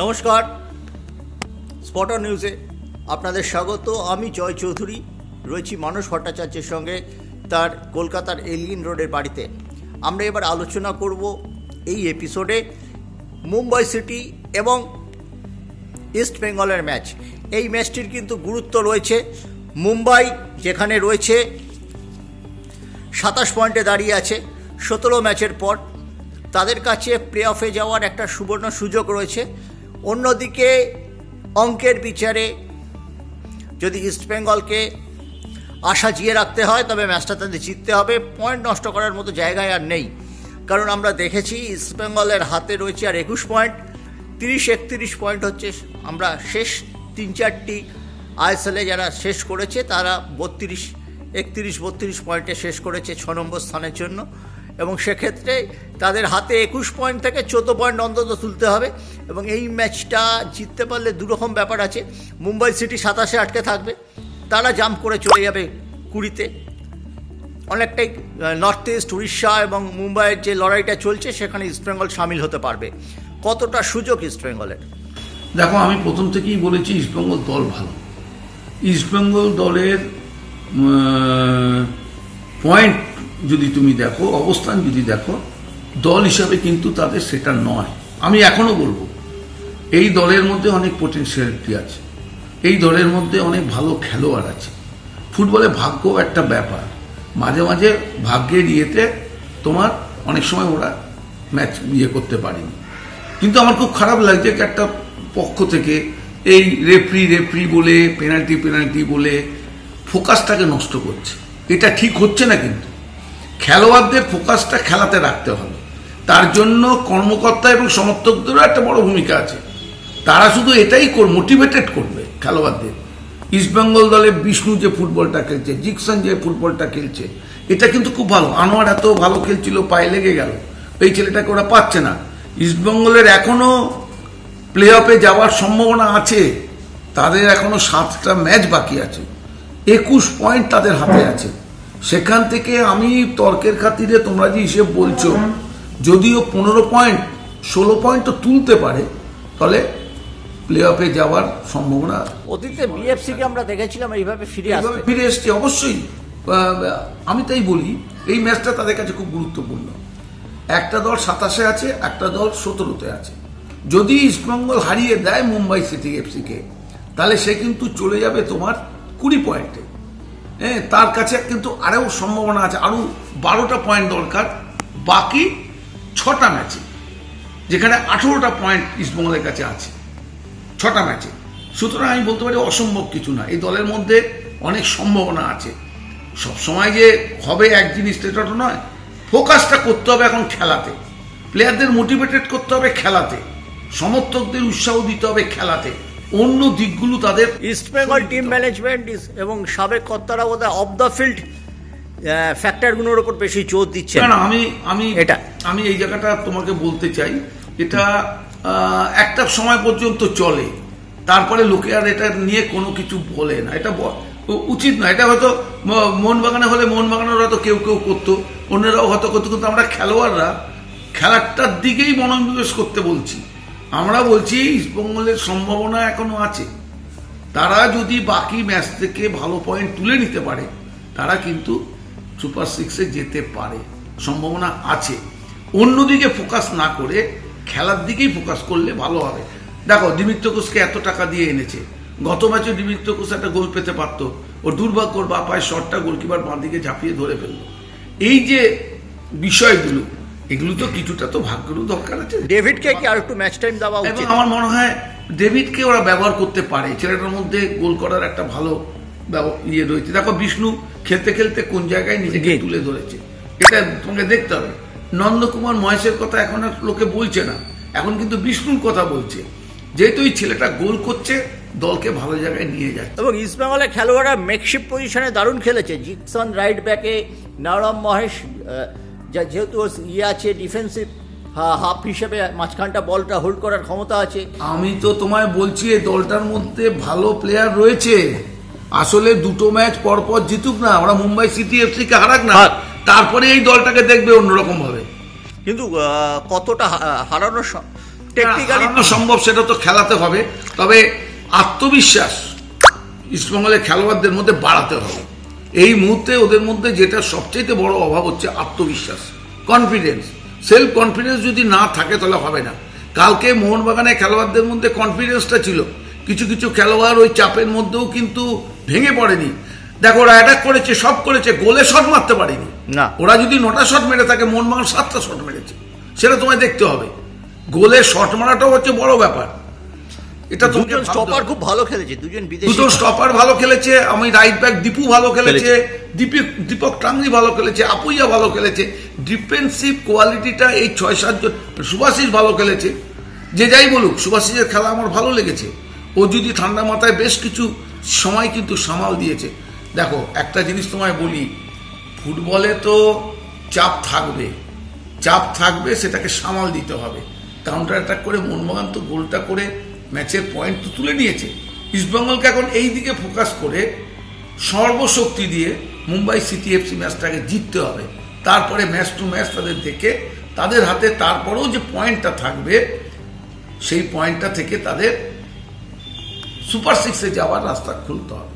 নমস্কার, স্পটার নিউজে আপনাদের স্বাগত। আমি জয় চৌধুরী রয়েছি মানস ভট্টাচার্যের সঙ্গে তার কলকাতার এলিয়ন রোডের বাড়িতে। আমরা এবার আলোচনা করব এই এপিসোডে মুম্বাই সিটি এবং ইস্ট বেঙ্গলের ম্যাচ। এই ম্যাচটির কিন্তু গুরুত্ব রয়েছে। মুম্বাই যেখানে রয়েছে 27 পয়েন্টে দাঁড়িয়ে আছে 17 ম্যাচের পর, তাদের কাছে প্লে অফে যাওয়ার একটা সুবর্ণ সুযোগ রয়েছে। অন্যদিকে অঙ্কের বিচারে যদি ইস্টবেঙ্গলকে আশা জিয়ে রাখতে হয় তবে ম্যাচটা তাদের জিততে হবে। পয়েন্ট নষ্ট করার মতো জায়গায় আর নেই, কারণ আমরা দেখেছি ইস্টবেঙ্গলের হাতে রয়েছে আর 21 পয়েন্ট। 30-31 পয়েন্ট হচ্ছে আমরা শেষ 3-4টি আইএসএলে যারা শেষ করেছে তারা 31-32 পয়েন্টে শেষ করেছে 6 নম্বর স্থানের জন্য, এবং সেক্ষেত্রে তাদের হাতে 21 পয়েন্ট থেকে 14 পয়েন্ট অন্তত তুলতে হবে। এবং এই ম্যাচটা জিততে পারলে দুরকম ব্যাপার আছে। মুম্বাই সিটি 27-এ আটকে থাকবে, তারা জাম্প করে চলে যাবে 20-তে। অনেকটাই নর্থ ইস্ট, উড়িষ্যা এবং মুম্বাইয়ের যে লড়াইটা চলছে সেখানে ইস্টবেঙ্গল সামিল হতে পারবে। কতটা সুযোগ ইস্টবেঙ্গলের? দেখো, আমি প্রথম থেকেই বলেছি ইস্টবেঙ্গল দল ভালো। ইস্টবেঙ্গল দলের পয়েন্ট যদি তুমি দেখো, অবস্থান যদি দেখো, দল হিসাবে কিন্তু তাদের সেটা নয়। আমি এখনো বলবো এই দলের মধ্যে অনেক পোটেনশিয়ালিটি আছে, এই দলের মধ্যে অনেক ভালো খেলোয়াড় আছে। ফুটবলে ভাগ্য একটা ব্যাপার, মাঝে মাঝে ভাগ্যের ইয়েতে তোমার অনেক সময় ওরা ম্যাচ করতে পারেনি। কিন্তু আমার খুব খারাপ লাগছে একটা পক্ষ থেকে এই রেফরি বলে পেনাল্টি বলে ফোকাসটাকে নষ্ট করছে। এটা ঠিক হচ্ছে না। কিন্তু খেলোয়াড়দের ফোকাসটা খেলাতে রাখতে হবে, তার জন্য কর্মকর্তা এবং সমর্থকদেরও একটা বড় ভূমিকা আছে। তারা শুধু এটাই মোটিভেটেড করবে খেলোয়াড়দের। ইস্টবেঙ্গল দলে বিষ্ণু যে ফুটবলটা খেলছে, জিকসন যে ফুটবলটা খেলছে, এটা কিন্তু খুব ভালো। আনোয়ার এত ভালো খেলছিল, পায়ে লেগে গেল, এই ছেলেটাকে ওরা পাচ্ছে না। ইস্টবেঙ্গলের এখনো প্লে অফে যাওয়ার সম্ভাবনা আছে, তাদের এখনো 7টা ম্যাচ বাকি আছে, 21 পয়েন্ট তাদের হাতে আছে। সেখান থেকে আমি তর্কের খাতিরে তোমরা যে হিসেব বলছো, যদিও 15 পয়েন্ট 16 পয়েন্ট তো তুলতে পারে, তাহলে প্লে অফে যাওয়ার সম্ভাবনা। অতীতে বিএফসিকে আমরা দেখেছিলাম এইভাবে ফিরে এসছে। অবশ্যই আমি তাই বলি এই ম্যাচটা তাদের কাছে খুব গুরুত্বপূর্ণ। একটা দল 27-এ আছে, একটা দল 17-তে আছে। যদি ইস্টবেঙ্গল হারিয়ে দেয় মুম্বাই সিটি এফসিকে, তাহলে সে কিন্তু চলে যাবে তোমার 20 পয়েন্টে। তার কাছে কিন্তু আরও সম্ভাবনা আছে, আরও 12টা পয়েন্ট দরকার বাকি 6টা ম্যাচে, যেখানে 18টা পয়েন্ট ইস্টবেঙ্গলের কাছে আছে 6টা ম্যাচে। সুতরাং আমি বলতে পারি অসম্ভব কিছু না, এই দলের মধ্যে অনেক সম্ভাবনা আছে। সবসময় যে হবে এক জিনিস সেটা তো নয়। ফোকাসটা করতে হবে এখন খেলাতে, প্লেয়ারদের মোটিভেটেড করতে হবে খেলাতে, সমর্থকদের উৎসাহ দিতে হবে খেলাতে। অন্য দিকগুলো তাদের ইস্টবেঙ্গল টিম ম্যানেজমেন্ট এবং সাবেক কর্তারা বোধহয় অফ দ্য ফিল্ড ফ্যাক্টরগুলোর উপর বেশি জোর দিচ্ছে না। আমি এই জায়গাটা তোমাকে বলতে চাই, এটা একটা সময় পর্যন্ত চলে, তারপরে লোকে আর এটা নিয়ে কোনো কিছু বলে না। এটা উচিত না। এটা হয়তো মোহনবাগানে হলে মোহনবাগানের হয়তো কেউ করতো, অন্যরাও হয়তো করতো, কিন্তু আমরা খেলোয়াড়রা খেলাটার দিকেই মনোনিবেশ করতে বলছি। আমরা বলছি ইস্টবেঙ্গলের সম্ভাবনা এখনো আছে। তারা যদি বাকি ম্যাচ থেকে ভালো পয়েন্ট তুলে নিতে পারে, তারা কিন্তু সুপার 6-এ যেতে পারে, সম্ভাবনা আছে। অন্যদিকে ফোকাস না করে খেলার দিকেই ফোকাস করলে ভালো হবে। দেখো, দিমিত্রোকুসকে এত টাকা দিয়ে এনেছে, গত ম্যাচে দিমিত্রোকুস একটা গোল পেতে পারতো, ওর দুর্ভাগ্য ওর বাপায় শটটা গোলকিপার বাঁ দিকে ঝাঁপিয়ে ধরে ফেললো। এই যে বিষয়গুলো, এগুলো তো কিছুটা তো ভাগ্যেরও দরকার আছে। ডেভিডকে কি আর একটু ম্যাচ টাইম দেওয়া উচিত? আমার মনে হয় ডেভিডকে ওরা ব্যবহার করতে পারে, ছেলেটার মধ্যে গোল করার একটা ভালো ইয়ে রয়েছে। দেখো, বিষ্ণু খেলতে খেলতে কোন জায়গায় নিজেকে তুলে ধরেছে, এটা তোমাকে দেখতে হবে। নন্দকুমার মহেশের কথা এখন আর লোকে বলছে না, এখন কিন্তু বিষ্ণুর কথা বলছে। যেহেতু এই ছেলেটা গোল করছে, দলকে ভালো জায়গায় নিয়ে যাচ্ছে। এবং ইস্টবেঙ্গলের খেলোয়াড়রা মেকশিপ পজিশনে দারুণ খেলেছে। জিকসন রাইট ব্যাকে, নরম মহেশ যেহেতু আছে ডিফেন্সিভ হাফ হিসেবে, মাঝখানটা বলটা হোল্ড করার ক্ষমতা আছে। আমি তো তোমায় বলছি এই দলটার মধ্যে ভালো প্লেয়ার রয়েছে। আসলে 2টো ম্যাচ পরপর জিতুক না, আমরা মুম্বাই সিটি এফসিকে হারাক না, তারপরে এই দলটাকে দেখবে অন্যরকম ভাবে। কিন্তু কতটা হারানোর টেকনিক্যালি সম্ভব, সেটা তো খেলাতে হবে। তবে আত্মবিশ্বাস ইস্টবেঙ্গলের খেলোয়াড়দের মধ্যে বাড়াতে হবে। এই মুহূর্তে ওদের মধ্যে যেটা সবচেয়ে বড় অভাব হচ্ছে আত্মবিশ্বাস, কনফিডেন্স। সেলফ কনফিডেন্স যদি না থাকে তাহলে হবে না। কালকে মোহনবাগানের খেলোয়াড়দের মধ্যে কনফিডেন্সটা ছিল, কিছু কিছু খেলোয়াড় ওই চাপের মধ্যেও কিন্তু ভেঙে পড়েনি। দেখো ওরা অ্যাটাক করেছে, সব করেছে, গোলে শট মারতে পারেনি না। ওরা যদি 9টা শট মেরে থাকে, মোহনবাগান 7টা শট মেরেছে, সেটা তোমায় দেখতে হবে। গোলে শট মারাটাও হচ্ছে বড় ব্যাপার। এটা দুজন স্টপার খুব ভালো খেলেছে, দুজন স্টপার ভালো খেলেছে। আমি রাইট ব্যাক দীপু ভালো খেলেছে, দীপক টাঙ্গি ভালো খেলেছে, আপুইয়া ভালো খেলেছে। ডিফেন্সিভ কোয়ালিটিটা এই 6-7 জন, সুভাশিস ভালো খেলেছে। যে যাই বলুক, সুভাশিসের খেলা আমার ভালো লেগেছে। ও যদি ঠান্ডা মাথায় বেশ কিছু সময় কিন্তু সামাল দিয়েছে। দেখো একটা জিনিস তোমায় বলি, ফুটবলে তো চাপ থাকবে, সেটাকে সামাল দিতে হবে। কাউন্টার অ্যাটাক করে মোহনবাগান তো গোলটা করে ম্যাচের পয়েন্ট তো তুলে নিয়েছে। ইস্টবেঙ্গলকে এখন এই দিকে ফোকাস করে সর্বশক্তি দিয়ে মুম্বাই সিটি এফসি ম্যাচটাকে জিততে হবে। তারপরে ম্যাচ টু ম্যাচ তাদের দেখে তাদের হাতে তারপরেও যে পয়েন্টটা থাকবে, সেই পয়েন্টটা থেকে তাদের সুপার 6-এ যাওয়ার রাস্তা খুলতে হবে।